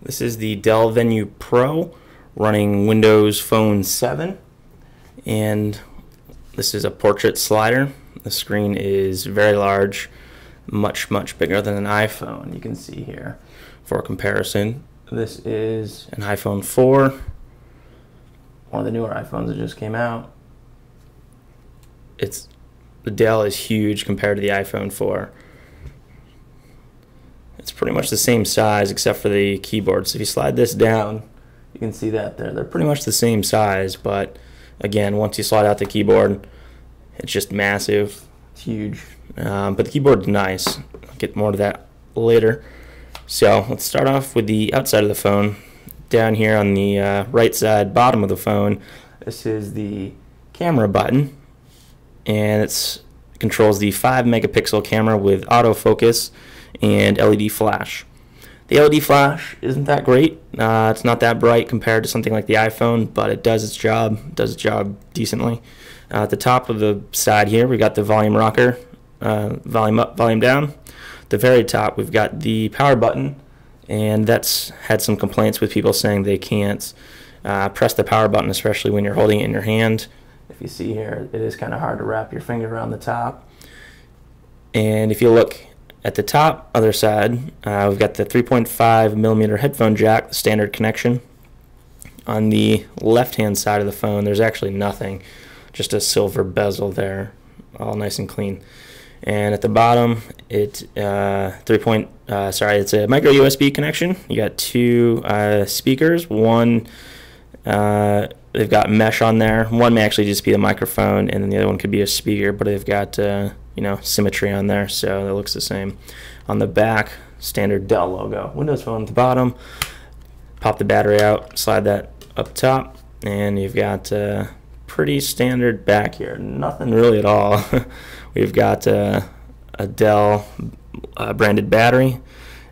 This is the Dell Venue Pro running Windows Phone 7, and this is a portrait slider. The screen is very large, much bigger than an iPhone. You can see here for comparison. This is an iPhone 4, one of the newer iPhones that just came out. The Dell is huge compared to the iPhone 4. It's pretty much the same size except for the keyboard. So if you slide this down, you can see that they're pretty much the same size, but again, once you slide out the keyboard, it's just massive. It's huge. But the keyboard's nice. I'll get more to that later. So let's start off with the outside of the phone. Down here on the right side bottom of the phone, this is the camera button, and it controls the 5 megapixel camera with autofocus and LED flash. The LED flash isn't that great. It's not that bright compared to something like the iPhone, but it does its job. It does its job decently. At the top of the side here, we've got the volume rocker, volume up, volume down. At the very top, we've got the power button, and that's had some complaints with people saying they can't press the power button, especially when you're holding it in your hand. If you see here, it is kind of hard to wrap your finger around the top. And if you look at the top other side, we've got the 3.5 millimeter headphone jack, the standard connection. On the left-hand side of the phone, there's actually nothing, just a silver bezel there, all nice and clean. And at the bottom, it's a micro USB connection. You got 2 speakers. One, they've got mesh on there. One may actually just be the microphone, and then the other one could be a speaker, but they've got symmetry on there, so that looks the same. On the back, standard Dell logo. Windows Phone at the bottom. Pop the battery out, slide that up top, and you've got pretty standard back here. Nothing really at all. We've got a Dell branded battery.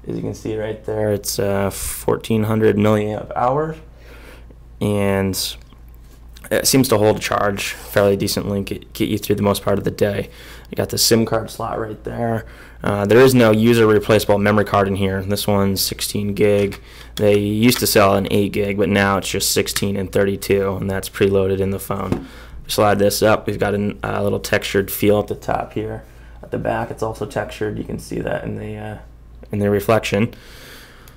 As you can see right there, it's 1400 milliamp hours, and it seems to hold a charge fairly decently, get you through the most part of the day. You got the SIM card slot right there. There is no user replaceable memory card in here. This one's 16 gig. They used to sell an 8 gig, but now it's just 16 and 32, and that's preloaded in the phone. Slide this up. We've got a little textured feel at the top here. At the back, it's also textured. You can see that in the reflection.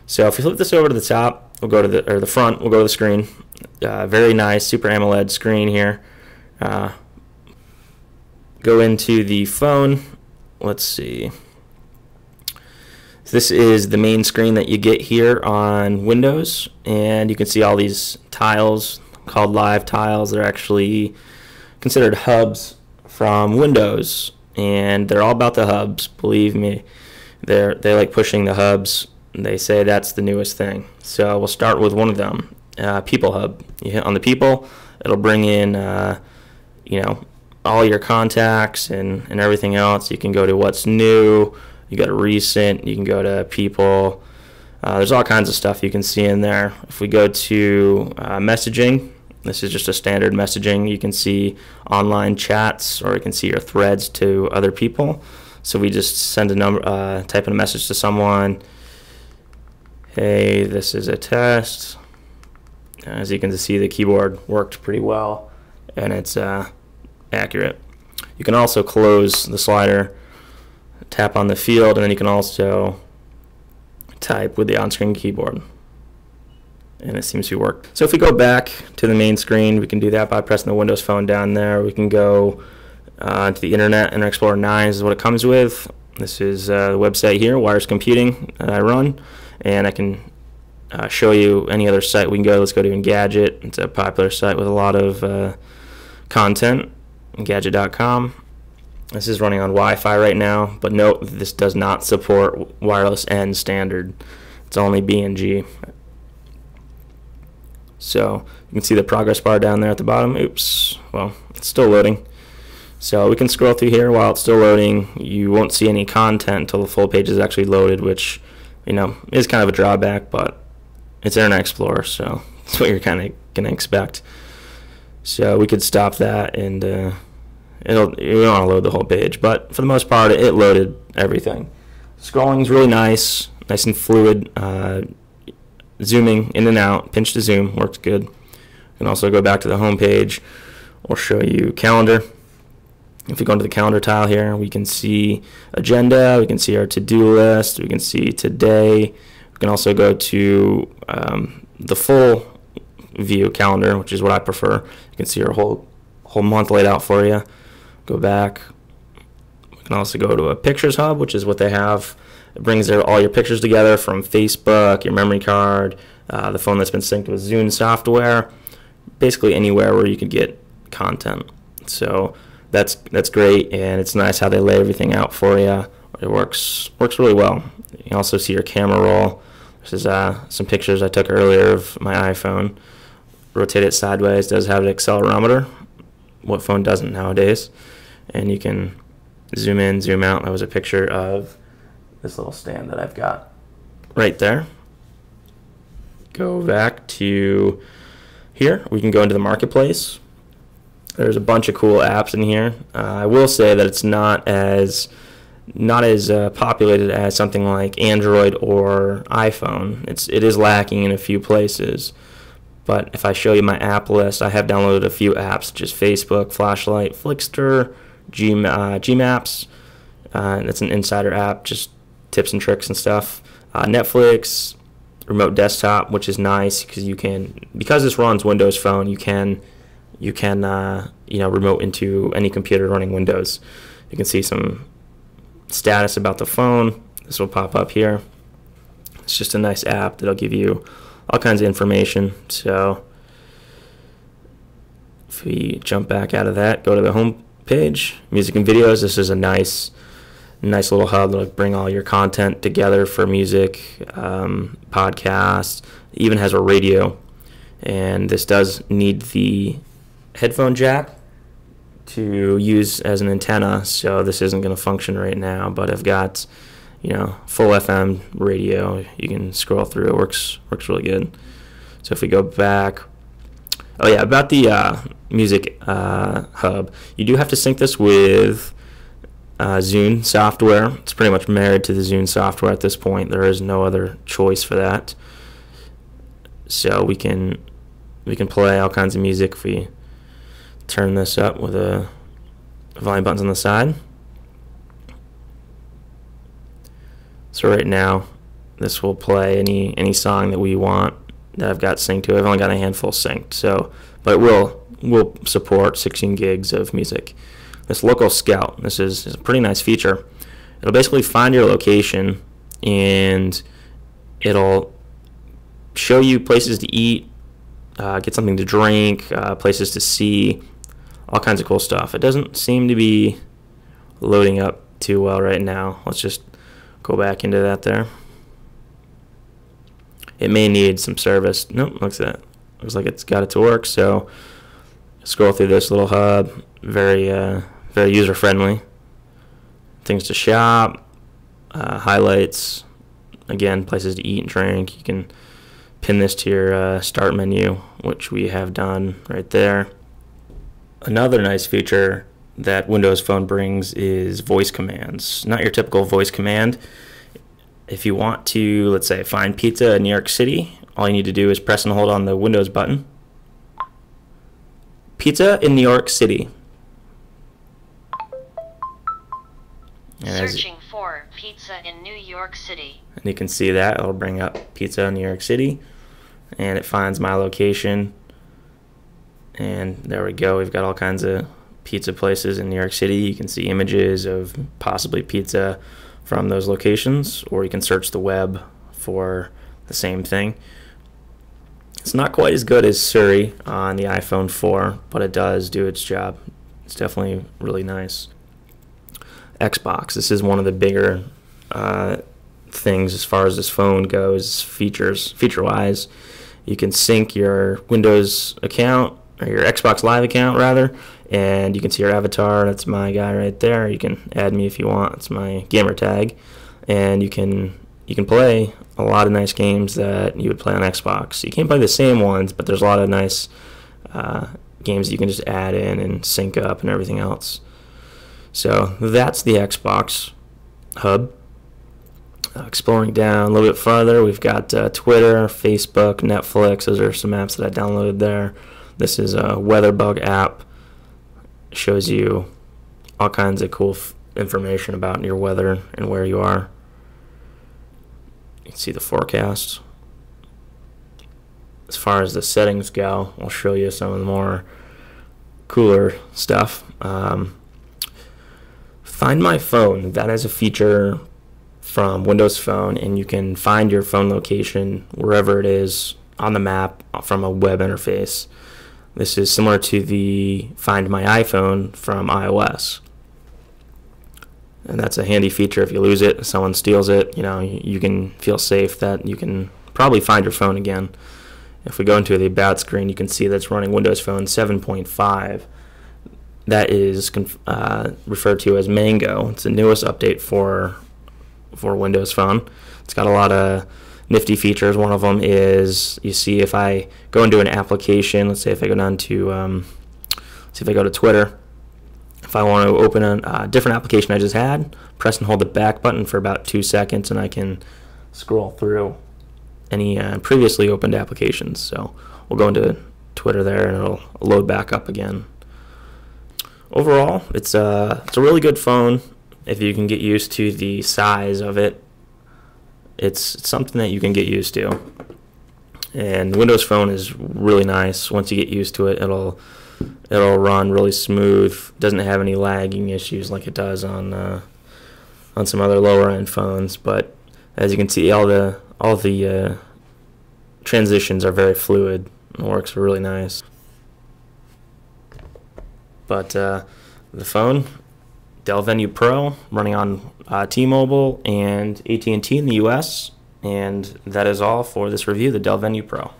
So if we flip this over to the top, we'll go to the front. We'll go to the screen. Very nice, Super AMOLED screen here. Go into the phone. Let's see. This is the main screen that you get here on Windows, and you can see all these tiles called live tiles. They're actually considered hubs from Windows, and they're all about the hubs. Believe me, they like pushing the hubs. They say that's the newest thing. So we'll start with one of them, People Hub. You hit on the People, it'll bring in all your contacts and everything else. You can go to what's new, you go to recent, you can go to people. There's all kinds of stuff you can see in there. If we go to messaging, this is just a standard messaging. You can see online chats, or you can see your threads to other people. So we just send a number, type in a message to someone. Hey, this is a test. As you can see, the keyboard worked pretty well, and it's accurate. You can also close the slider, tap on the field, and then you can also type with the on-screen keyboard, and it seems to work. So if we go back to the main screen, we can do that by pressing the Windows Phone down there. We can go to the Internet. Internet Explorer 9 is what it comes with. This is the website here, Wires Computing, that I run, and I can show you any other site we can go. Let's go to Engadget. It's a popular site with a lot of content, Engadget.com. This is running on Wi-Fi right now, but note this does not support wireless N standard. It's only BNG. So you can see the progress bar down there at the bottom. Oops, well, it's still loading. So we can scroll through here while it's still loading. You won't see any content until the full page is actually loaded, which is kind of a drawback, but it's Internet Explorer, so that's what you're kind of going to expect. So we could stop that, and you don't want to load the whole page, but for the most part, it loaded everything. Scrolling is really nice and fluid. zooming in and out, pinch to zoom, works good. You can also go back to the home page or show you calendar. If we go into the calendar tile here, we can see agenda, we can see our to-do list, we can see today. We can also go to the full view calendar, which is what I prefer. You can see our whole month laid out for you. Go back. We can also go to a pictures hub, which is what they have. It brings all your pictures together from Facebook, your memory card, the phone that's been synced with Zune software, basically anywhere where you could get content. So that's great, and it's nice how they lay everything out for you. It works really well. You can also see your camera roll. This is some pictures I took earlier of my iPhone. Rotate it sideways. Does have an accelerometer. What phone doesn't nowadays? And you can zoom in, zoom out. That was a picture of this little stand that I've got right there. Go back to here. We can go into the marketplace. There's a bunch of cool apps in here. I will say that it's not as populated as something like Android or iPhone. It is lacking in a few places. But if I show you my app list, I have downloaded a few apps, just Facebook, Flashlight, Flickster, Gmaps. That's an insider app, just tips and tricks and stuff. Netflix, remote desktop, which is nice because this runs Windows Phone, you can remote into any computer running Windows. You can see some status about the phone. This will pop up here. It's just a nice app that'll give you all kinds of information. So if we jump back out of that, go to the home page, music and videos. This is a nice little hub that'll bring all your content together for music, podcasts. It even has a radio, and this does need the headphone jack to use as an antenna, so this isn't going to function right now, but I've got full FM radio. You can scroll through. It works really good. So if we go back, about the music hub, you do have to sync this with Zune software. It's pretty much married to the Zune software at this point. There is no other choice for that. So we can play all kinds of music if we turn this up with the volume buttons on the side. So right now, this will play any song that we want that I've got synced to. I've only got a handful synced, but it will support 16 gigs of music. This local scout, this is a pretty nice feature. It'll basically find your location, and it'll show you places to eat, get something to drink, places to see, all kinds of cool stuff. It doesn't seem to be loading up too well right now. Let's just go back into that there. It may need some service. Nope, looks like it's got it to work. So scroll through this little hub. Very user friendly. Things to shop, highlights. Again, places to eat and drink. You can pin this to your start menu, which we have done right there. Another nice feature that Windows Phone brings is voice commands. Not your typical voice command. If you want to, let's say, find pizza in New York City, all you need to do is press and hold on the Windows button. Pizza in New York City. Searching for pizza in New York City. And you can see that. It'll bring up pizza in New York City. And it finds my location. And there we go. We've got all kinds of pizza places in New York City. You can see images of possibly pizza from those locations, or you can search the web for the same thing. It's not quite as good as Siri on the iPhone 4, but it does do its job. It's definitely really nice. Xbox. This is one of the bigger things as far as this phone goes, feature-wise. You can sync your Windows account, or your Xbox Live account rather, and you can see your avatar. That's my guy right there. You can add me if you want. It's my gamer tag, and you can play a lot of nice games that you would play on Xbox. You can't play the same ones, but there's a lot of nice games that you can just add in and sync up and everything else. So that's the Xbox hub. Exploring down a little bit farther, we've got Twitter, Facebook, Netflix. Those are some apps that I downloaded there. This is a weather bug app. It shows you all kinds of cool information about your weather and where you are. You can see the forecast. As far as the settings go, I'll show you some of the more cooler stuff. Find My Phone. That is a feature from Windows Phone, and you can find your phone location wherever it is on the map from a web interface. This is similar to the Find My iPhone from iOS. And that's a handy feature. If you lose it, if someone steals it, you can feel safe that you can probably find your phone again. If we go into the About screen, you can see that's running Windows Phone 7.5. That is referred to as Mango. It's the newest update for Windows Phone. It's got a lot of nifty features. One of them is, you see, if I go into an application, let's say if I go down to, if I go to Twitter, if I want to open a different application I just had, press and hold the back button for about 2 seconds, and I can scroll through any previously opened applications. So we'll go into Twitter there, and it'll load back up again. Overall, it's a really good phone. If you can get used to the size of it, it's something that you can get used to. And Windows Phone is really nice. Once you get used to it, it'll run really smooth. Doesn't have any lagging issues like it does on some other lower end phones. But as you can see, all the transitions are very fluid and works really nice. But the phone, Dell Venue Pro, running on T-Mobile and AT&T in the US. And that is all for this review, the Dell Venue Pro.